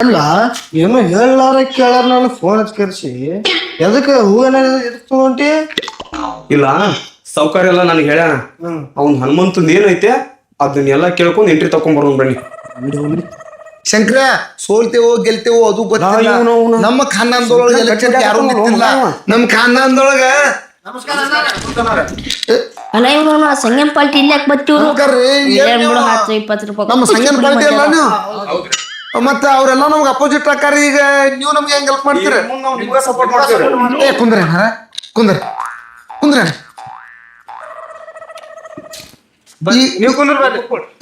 ಅಲ್ಲ ಏನು ಹೇಳಾರ ಕೇಳಾರ ನಾನು ಫೋನ್ ಹಚ್ಚಿ ಕರ್ಸಿ ಎದಕ್ಕೆ ಹೂವೇನ ತಗೊಂಟಿ ಇಲ್ಲ ಸೌಕರ್ಯ ಎಲ್ಲ ನನಗೆ ಹೇಳ್ಯಾನ ಅವ್ನ್ ಹನುಮಂತಂದ್ ಏನೈತೆ ಅದನ್ನೆಲ್ಲ ಕೇಳ್ಕೊಂಡು ಎಂಟ್ರಿ ತಕೊಂಡ್ಬರೋನ್ ಬನ್ನಿ. ಶಂಕರ ಸೋಲ್ತೇವೋ ಗೆಲ್ತೇವೋ ಅದು ಗೊತ್ತಿಲ್ಲ. ನಮ್ಮ ಖಾನದಾನದೊಳಗೆ ಎಲೆಕ್ಷನ್ ಯಾರು ನಿಂತಿಲ್ಲ. ನಮ್ಮ ಖಾನದಾನದೊಳಗ ಅಲ್ಲ ಇವನು ಸಂಗಮ್ ಪಾಲ್ಟಿ ಇಲ್ಲಿ ಯಾಕೆ ಬತ್ತಿವ್ರು 20 ರೂಪಾಯಿ ನಮ್ಮ ಸಂಗಮ್ ಪಾಲ್ಟಿ ಅಲ್ಲ ನೀವು ಮತ್ತೆ ಅವರೆಲ್ಲ ನಮ್ಗೆ ಅಪೋಸಿಟ್ ಹಾಕಾರ. ಈಗ ನೀವು ನಮ್ಗೆ ಹೆಂಗ್ ಹೆಲ್ಪ್ ಮಾಡ್ತೀರಿ? ಸಪೋರ್ಟ್ ಮಾಡ್ತೀವಿ. ಏ ಕುಂದ್ರೆ ಕುಂದ್ರೆ ಕುಂದ್ರೆ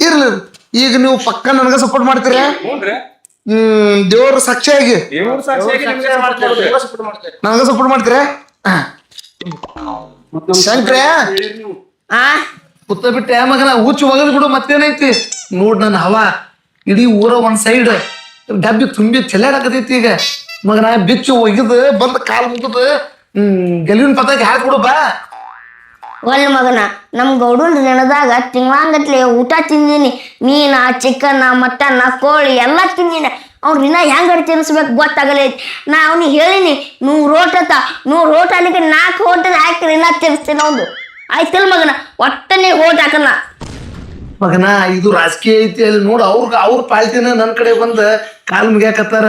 ಇರ್ಲಿ. ಈಗ ನೀವು ಪಕ್ಕ ನನಗ ಸಪೋರ್ಟ್ ಮಾಡ್ತೀರ? ದೇವ್ರ ಸಾಕ್ಷಿಯಾಗಿ ನನಗ ಸಪೋರ್ಟ್ ಮಾಡ್ತೀರ? ಶಂಕ್ರ ಕುತ್ತ ಬಿಟ್ಟೆ ಮಗನ ಹುಚ್ಚು ಒಗದ್ ಬಿಡು. ಮತ್ತೇನೈತಿ ನೋಡ್ ನನ್ನ ಹವಾ ಇಡೀ ಊರ ಒಂದ್ ಸೈಡ್ ಡಬ್ಬಿ ತುಂಬಿ ಚೆಲ್ಲಾಡಕತೈತಿ. ಈಗ ಮಗನ ಬಿಚ್ಚು ಒಗಿದ್ ಬಂದ್ ಕಾಲ್ ಮುಗಿದ್ ಗೆಲುವಿನ ಪತಾಕಿ ಹಾಕ್ಬಿಡು ಬಾ. ಒಳ್ಳೆ ಮಗನ ನಮ್ ಗೌಡನ್ ನೆನದಾಗ ತಿಂಗಳಂಗಟ್ಲೆ ಊಟ ತಿಂದೀನಿ. ಮೀನ ಚಿಕನ್ ಮಟನ್ ಕೋಳಿ ಎಲ್ಲ ತಿಂದಿನಿ. ಅವ್ನ ದಿನ ಹೆಂಗ ತಿನ್ನಿಸ್ಬೇಕು ಗೊತ್ತಾಗಲ್ಲ. ನಾ ಅವ್ನಿಗೆ ಹೇಳಿನಿ 100 ಓಟ್ ಅತ್ತ 100 ಓಟ್ ಅಲ್ಲಿಗೆ 4 ಓಟ್ ಹಾಕಿ ಇನ್ನ ತಿನ್ನಿಸ್ತೀನಿ. ಅವ್ನು ಆಯ್ತಿಲ್ಲ ಮಗನ ಒಟ್ಟನೆ ಓಟ್ ಹಾಕಲ್ಲ ಮಗನ. ಇದು ರಾಜಕೀಯ ಐತಿ ಅಲ್ಲಿ ನೋಡು. ಅವ್ರ ಪಾಲ್ಟಿನ ನನ್ ಕಡೆ ಬಂದ ಕಾಲ್ ಮುಗಿಯಾಕತ್ತಾರ.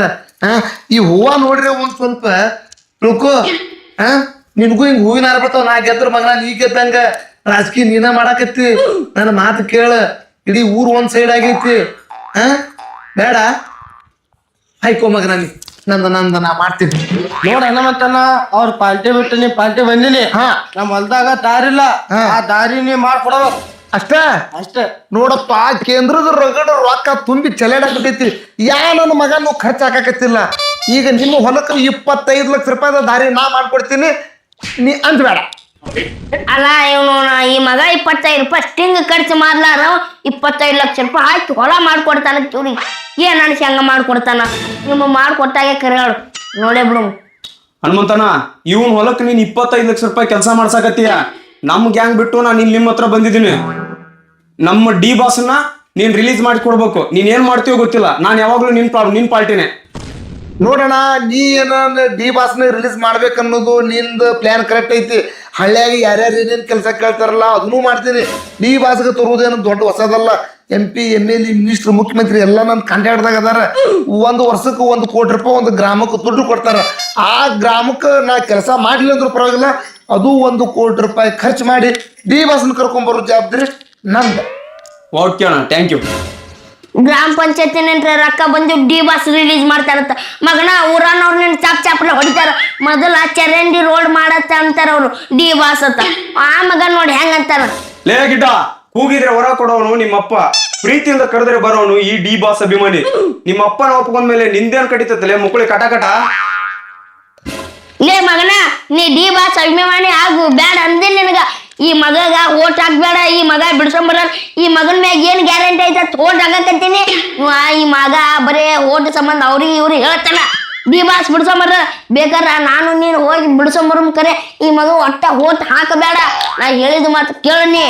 ಈ ಹೂವ ನೋಡ್ರಿ ಒಂದ್ ಸ್ವಲ್ಪ ತಿಳ್ಕೊ. ನಿನ್ಗೂ ಹಿಂಗ್ ಹೂವಿನ ಹಾರ ಬರ್ತಾವ. ನಾ ಗೆದ್ರ ಮಗನ ನೀ ಗೆದ್ದಂಗ ರಾಜಕೀಯ ನೀನ ಮಾಡಾಕತ್ತಿ. ನನ್ನ ಮಾತು ಕೇಳ. ಇಡೀ ಊರ್ ಒಂದ್ ಸೈಡ್ ಆಗೈತಿ. ಬೇಡ ಆಯ್ಕೋ ಮಗನ ನೀ ನಂದ ನಾ ಮಾಡ್ತೀನಿ. ನೋಡ ಹನುಮಂತನ ಅವ್ರ ಪಾಲ್ಟಿ ಬಿಟ್ಟು ನೀ ಪಾಲ್ಟಿ ಬಂದಿನಿ. ನಮ್ ಹೊಲ್ದಾಗ ದಾರಿಲ್ಲ, ಆ ದಾರಿ ನೀ ಮಾಡ್ಕೊಡ್ಬೇಕು ಅಷ್ಟೇ. ನೋಡಪ್ಪ ಕೇಂದ್ರದ ರಗಡ ರೊಕ್ಕ ತುಂಬಿ ಚೆಲ್ಲಾಡಕತೈತಿ. ನನ್ನ ಮಗ ನಾವು ಖರ್ಚು ಹಾಕಕತ್ತಿಲ್ಲ. ಈಗ ನಿಮ್ಮ ಹೊಲಕ್ಕೆ 25 ಲಕ್ಷ ರೂಪಾಯಿ ದಾರಿ ನಾ ಮಾಡ್ಕೊಡ್ತೀನಿ ನೀ ಅಂತ ಬೇಡ. ಅಲ್ಲ ಇವನು ಈ ಮಗ 25 ರೂಪಾಯಿ ಸ್ಟಿಂಗ್ ಖರ್ಚು ಮಾಡ್ಲಾರ 25 ಲಕ್ಷ ರೂಪಾಯಿ ಹಾಕಿ ಹೊಲ ಮಾಡ್ಕೊಡ್ತಾನ. ಚೂರಿ ಏನ್ ಅನ್ಸಿ ಹಂಗ ಮಾಡ್ಕೊಡ್ತಾನ. ನಿಮ್ಮ ಮಾಡ್ಕೊಟ್ಟಾಗೆ ಕರೆಯಾಳು ನೋಡೇ ಬಿಡು. ಹನುಮಂತನ ಇವನ್ ಹೊಲಕ್ ನೀನ್ 25 ಲಕ್ಷ ರೂಪಾಯಿ ಕೆಲಸ ಮಾಡ್ಸಾಕತ್ತೀಯ. ನಮ್ ಗ್ಯಾಂಗ್ ಬಿಟ್ಟು ನಾನು ಇಲ್ಲಿ ನಿಮ್ಮ ಹತ್ರ ಬಂದಿದ್ದೀನಿ. ನಮ್ಮ ಡಿ ಬಾಸ್ನ ನೀನ್ ರಿಲೀಸ್ ಮಾಡಿ ಕೊಡ್ಬೇಕು. ನೀನ್ ಏನ್ ಮಾಡ್ತೀವೋ ಗೊತ್ತಿಲ್ಲ. ನಾನ್ ಯಾವಾಗ್ಲೂ ನಿನ್ ಪಾರ್ಟಿನೇ. ನೋಡೋಣ ನೀ ಏನ ಡಿ ಬಾಸ್ನ ರಿಲೀಸ್ ಮಾಡ್ಬೇಕನ್ನೋದು ನಿಂದ ಪ್ಲಾನ್ ಕರೆಕ್ಟ್ ಐತಿ. ಹಳ್ಳಿಯಾಗಿ ಯಾರ್ಯಾರು ಏನೇನು ಕೆಲಸ ಕೇಳ್ತಾರಲ್ಲ ಅದನ್ನೂ ಮಾಡ್ತೀನಿ. ಡಿ ಬಾಸ್ಗೆ ತರುವುದೇನು ದೊಡ್ಡ ಹೊಸದಲ್ಲ. MP MLA ಮಿನಿಸ್ಟರ್ ಮುಖ್ಯಮಂತ್ರಿ ಎಲ್ಲ ನನ್ನ ಕಾಂಟ್ಯಾಕ್ಟ್ದಾಗ ಅದಾರ. 1 ವರ್ಷಕ್ಕೆ 1 ಕೋಟಿ ರೂಪಾಯಿ ಒಂದು ಗ್ರಾಮಕ್ಕೆ ದುಡ್ಡು ಕೊಡ್ತಾರ. ಆ ಗ್ರಾಮಕ್ಕೆ ನಾ ಕೆಲಸ ಮಾಡ್ಲಿಲ್ಲ ಅಂದ್ರೂ ಪರವಾಗಿಲ್ಲ. ಅದು 1 ಕೋಟಿ ರೂಪಾಯಿ ಖರ್ಚು ಮಾಡಿ ಡಿ ಬಾಸ್ನ ಕರ್ಕೊಂಡ್ಬರೋ ಜವಾಬ್ದಾರಿ ನಂದು. ಓಕೆ ಅಣ್ಣ, ಥ್ಯಾಂಕ್ ಯು. ಗ್ರಾಮ ಪಂಚಾಯತಿ ನಂತರ ರೊಕ್ಕ ಬಂದು ಡಿ ಬಾಸ್ ರಿಲೀಸ್ ಮಾಡ್ತಾರಂತ ಮಗನ. ಊರನ್ನವ್ರು ನಿನ್ ಚಾಪ್ಲೆ ಹೊಡಿತಾರ. ಮೊದಲ ಚರಂಡಿ ರೋಡ್ ಮಾಡತ್ತ ಅಂತಾರ ಅವ್ರು ಡಿ ಬಾಸ್ ಅಂತ. ಆ ಮಗ ನೋಡಿ ಹೆಂಗ ಅಂತಾರ. ಲೇ ಗಿಡ್ಡ, ಕೂಗಿದ್ರೆ ಹೊರ ಕೊಡೋನು ನಿಮ್ಮಪ್ಪ, ಪ್ರೀತಿಯಿಂದ ಕರೆದ್ರೆ ಬರೋನು ಈ ಡಿ ಬಾಸ್ ಅಭಿಮಾನಿ. ನಿಮ್ಮ ಅಪ್ಪನ ಒಪ್ಕೊಂಡ್ಮೇಲೆ ನಿಂದೇನ್ ಕಡಿತತ್ತಲೆ ಮುಕ್ಕಳಿ ಕಟ. ಲೇ ಮಗನ ನೀ ಡಿ ಬಾಸ್ ಅಭಿಮಾನಿ ಆಗು ಬ್ಯಾಡ ಅಂದೆ ನಿನಗ. ಈ ಮಗಗ ಓಟ್ ಹಾಕ್ಬೇಡ. ಈ ಮಗ ಬಿಡ್ಸೊಂಬರ. ಈ ಮಗನ ಮ್ಯಾಗ ಏನ್ ಗ್ಯಾರಂಟಿ ಐತ ಓಟ್ ಹಾಕಕತ್ತೀನಿ. ಈ ಮಗ ಬರೇ ಓಟ್ ಸಂಬಂಧ ಅವ್ರಿಗೆ ಇವ್ರಿಗೆ ಹೇಳ್ತಾನ. ಡಿ ಬಾಸ್ ಬಿಡ್ಸೊಂಬರ ಬೇಕಾದ್ರ ನಾನು ನೀನು ಹೋಗಿ ಬಿಡ್ಸೊಂಬರ ಕರೆ. ಈ ಮಗ ಒಟ್ಟ ಓಟ್ ಹಾಕಬೇಡ. ನಾ ಹೇಳಿದ ಮಾತು ಕೇಳನಿ.